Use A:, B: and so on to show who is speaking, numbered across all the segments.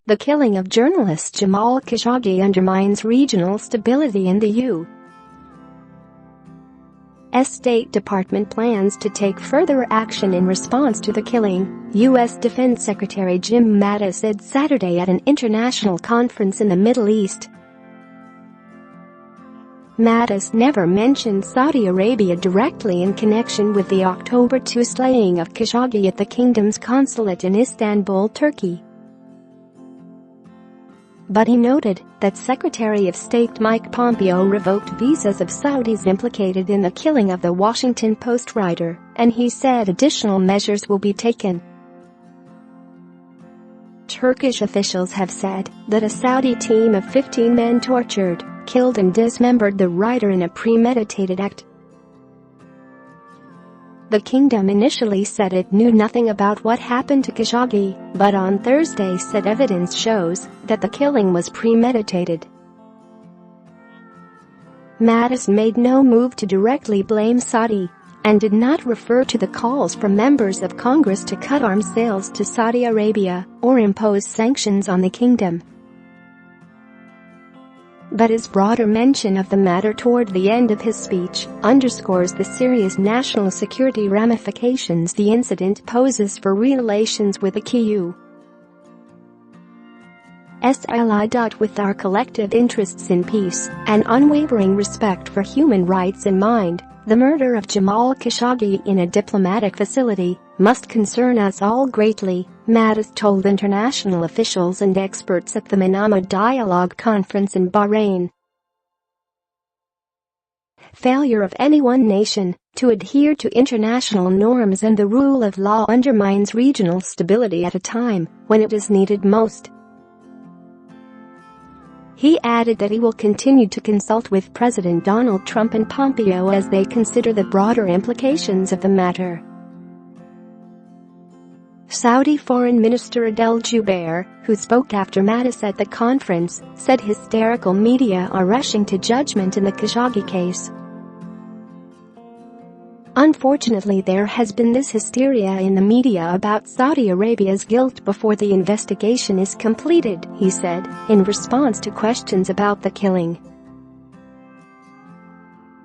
A: The killing of journalist Jamal Khashoggi undermines regional stability in the U.S. State Department plans to take further action in response to the killing, U.S. Defense Secretary Jim Mattis said Saturday at an international conference in the Middle East. Mattis never mentioned Saudi Arabia directly in connection with the October 2 slaying of Khashoggi at the kingdom's consulate in Istanbul, Turkey. But he noted that Secretary of State Mike Pompeo revoked visas of Saudis implicated in the killing of the Washington Post writer, and he said additional measures will be taken. Turkish officials have said that a Saudi team of 15 men tortured, killed and dismembered the writer in a premeditated act. The kingdom initially said it knew nothing about what happened to Khashoggi, but on Thursday said evidence shows that the killing was premeditated. Mattis made no move to directly blame Saudi and did not refer to the calls from members of Congress to cut arms sales to Saudi Arabia or impose sanctions on the kingdom. But his broader mention of the matter toward the end of his speech underscores the serious national security ramifications the incident poses for relations with the key U.S. ally. With our collective interests in peace and unwavering respect for human rights in mind, the murder of Jamal Khashoggi in a diplomatic facility must concern us all greatly, Mattis told international officials and experts at the Manama Dialogue Conference in Bahrain. Failure of any one nation to adhere to international norms and the rule of law undermines regional stability at a time when it is needed most. He added that he will continue to consult with President Donald Trump and Pompeo as they consider the broader implications of the matter. Saudi Foreign Minister Adel Jubeir, who spoke after Mattis at the conference, said hysterical media are rushing to judgment in the Khashoggi case. Unfortunately, there has been this hysteria in the media about Saudi Arabia's guilt before the investigation is completed, he said, in response to questions about the killing.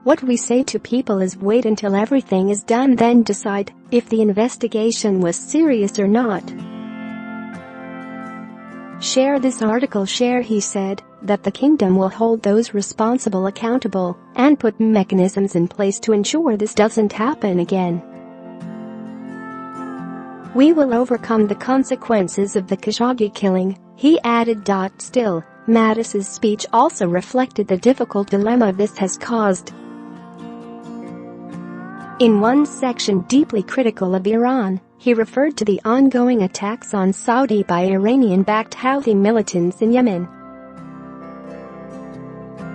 A: What we say to people is wait until everything is done, then decide if the investigation was serious or not. Share this article. He said that the kingdom will hold those responsible accountable and put mechanisms in place to ensure this doesn't happen again. We will overcome the consequences of the Khashoggi killing, he added. Still, Mattis's speech also reflected the difficult dilemma this has caused. In one section deeply critical of Iran, he referred to the ongoing attacks on Saudi by Iranian-backed Houthi militants in Yemen.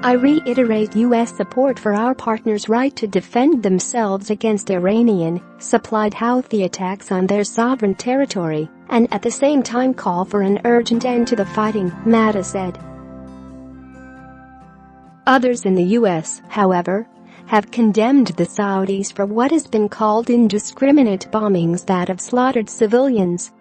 A: I reiterate U.S. support for our partners' right to defend themselves against Iranian-supplied Houthi attacks on their sovereign territory, and at the same time call for an urgent end to the fighting, Mattis said. Others in the U.S., however, have condemned the Saudis for what has been called indiscriminate bombings that have slaughtered civilians.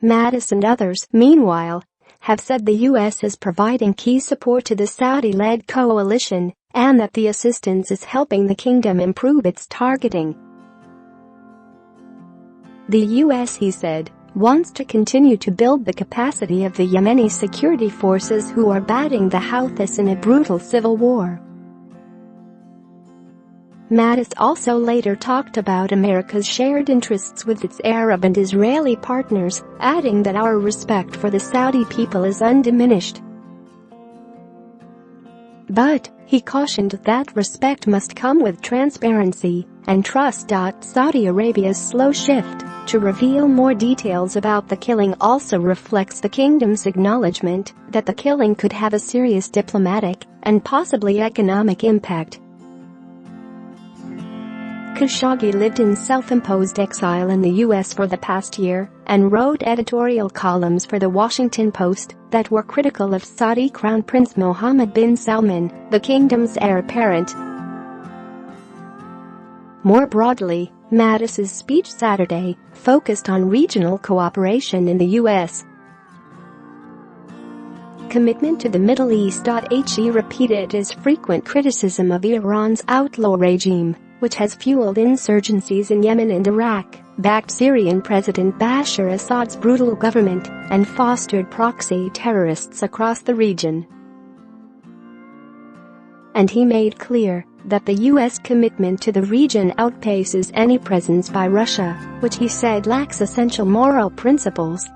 A: Mattis and others, meanwhile, have said the U.S. is providing key support to the Saudi-led coalition and that the assistance is helping the kingdom improve its targeting. The U.S., he said, wants to continue to build the capacity of the Yemeni security forces who are battling the Houthis in a brutal civil war. Mattis also later talked about America's shared interests with its Arab and Israeli partners, adding that our respect for the Saudi people is undiminished. But he cautioned that respect must come with transparency and trust. Saudi Arabia's slow shift to reveal more details about the killing also reflects the kingdom's acknowledgement that the killing could have a serious diplomatic and possibly economic impact. Khashoggi lived in self-imposed exile in the U.S. for the past year and wrote editorial columns for The Washington Post that were critical of Saudi Crown Prince Mohammed bin Salman, the kingdom's heir apparent. More broadly, Mattis's speech Saturday focused on regional cooperation in the U.S. commitment to the Middle East. He repeated his frequent criticism of Iran's outlaw regime, which has fueled insurgencies in Yemen and Iraq, backed Syrian President Bashar Assad's brutal government, and fostered proxy terrorists across the region. And he made clear that the U.S. commitment to the region outpaces any presence by Russia, which he said lacks essential moral principles.